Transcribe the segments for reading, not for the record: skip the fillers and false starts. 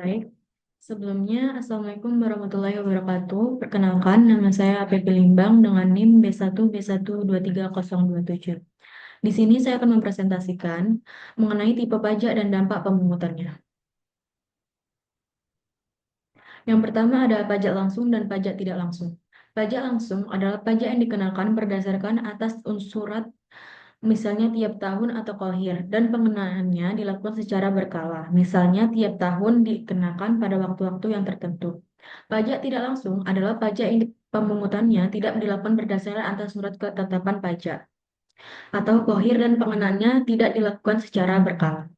Baik, sebelumnya Assalamualaikum warahmatullahi wabarakatuh. Perkenalkan, nama saya APP Limbang dengan NIM B1B1230027. Di sini saya akan mempresentasikan mengenai tipe pajak dan dampak pemungutannya. Yang pertama ada pajak langsung dan pajak tidak langsung. Pajak langsung adalah pajak yang dikenakan berdasarkan atas surat, misalnya tiap tahun atau kohir, dan pengenaannya dilakukan secara berkala, misalnya tiap tahun dikenakan pada waktu-waktu yang tertentu. Pajak tidak langsung adalah pajak yang pemungutannya tidak dilakukan berdasarkan atas surat ketetapan pajak atau kohir dan pengenaannya tidak dilakukan secara berkala.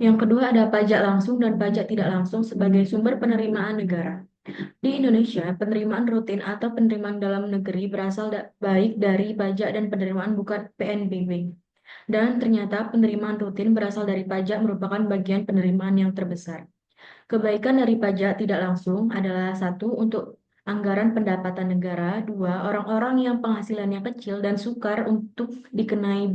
Yang kedua ada pajak langsung dan pajak tidak langsung sebagai sumber penerimaan negara. Di Indonesia, penerimaan rutin atau penerimaan dalam negeri berasal baik dari pajak dan penerimaan bukan PNBP. Dan ternyata penerimaan rutin berasal dari pajak merupakan bagian penerimaan yang terbesar. Kebaikan dari pajak tidak langsung adalah satu, untuk anggaran pendapatan negara, dua, orang-orang yang penghasilannya kecil dan sukar untuk dikenai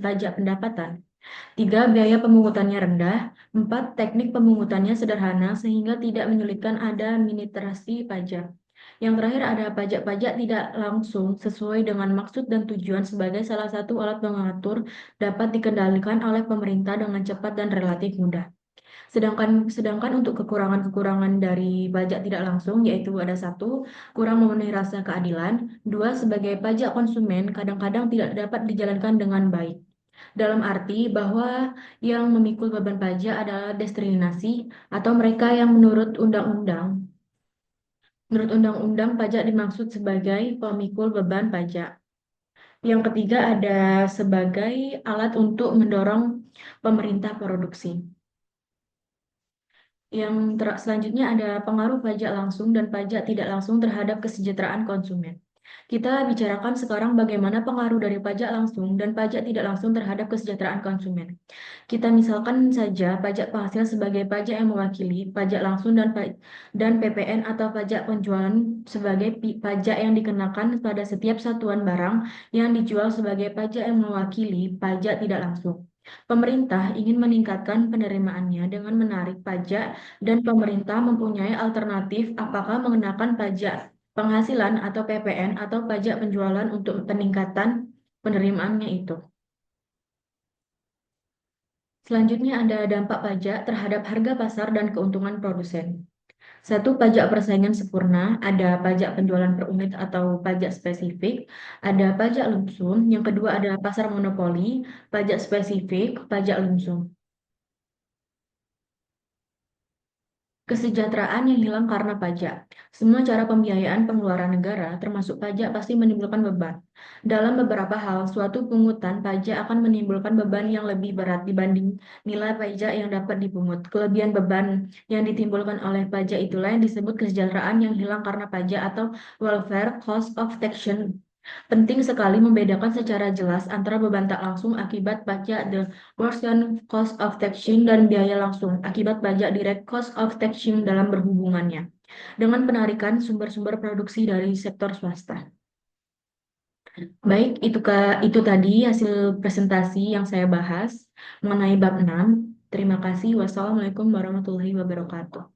pajak pendapatan, tiga, biaya pemungutannya rendah, empat, teknik pemungutannya sederhana sehingga tidak menyulitkan administrasi pajak. Yang terakhir ada pajak-pajak tidak langsung sesuai dengan maksud dan tujuan sebagai salah satu alat pengatur dapat dikendalikan oleh pemerintah dengan cepat dan relatif mudah. Sedangkan untuk kekurangan-kekurangan dari pajak tidak langsung yaitu ada satu, kurang memenuhi rasa keadilan, dua, sebagai pajak konsumen kadang-kadang tidak dapat dijalankan dengan baik. Dalam arti bahwa yang memikul beban pajak adalah destinasi atau mereka yang menurut undang-undang pajak dimaksud sebagai pemikul beban pajak. Yang ketiga ada sebagai alat untuk mendorong pemerintah produksi. Selanjutnya ada pengaruh pajak langsung dan pajak tidak langsung terhadap kesejahteraan konsumen. Kita bicarakan sekarang bagaimana pengaruh dari pajak langsung dan pajak tidak langsung terhadap kesejahteraan konsumen. Kita misalkan saja pajak penghasil sebagai pajak yang mewakili, pajak langsung dan PPN atau pajak penjualan sebagai pajak yang dikenakan pada setiap satuan barang yang dijual sebagai pajak yang mewakili pajak tidak langsung. Pemerintah ingin meningkatkan penerimaannya dengan menarik pajak dan pemerintah mempunyai alternatif apakah mengenakan pajak penghasilan atau PPN atau pajak penjualan untuk peningkatan penerimaannya itu. Selanjutnya ada dampak pajak terhadap harga pasar dan keuntungan produsen. Satu, pajak persaingan sempurna, ada pajak penjualan per unit atau pajak spesifik, ada pajak lumsum, yang kedua ada pasar monopoli, pajak spesifik, pajak lumsum. Kesejahteraan yang hilang karena pajak. Semua cara pembiayaan pengeluaran negara, termasuk pajak, pasti menimbulkan beban. Dalam beberapa hal, suatu pungutan pajak akan menimbulkan beban yang lebih berat dibanding nilai pajak yang dapat dipungut. Kelebihan beban yang ditimbulkan oleh pajak itulah yang disebut kesejahteraan yang hilang karena pajak atau welfare cost of taxation. Penting sekali membedakan secara jelas antara beban tak langsung akibat pajak the portion cost of taxation dan biaya langsung akibat pajak direct cost of taxation dalam berhubungannya dengan penarikan sumber-sumber produksi dari sektor swasta. Baik, itu tadi hasil presentasi yang saya bahas mengenai bab 6. Terima kasih. Wassalamualaikum warahmatullahi wabarakatuh.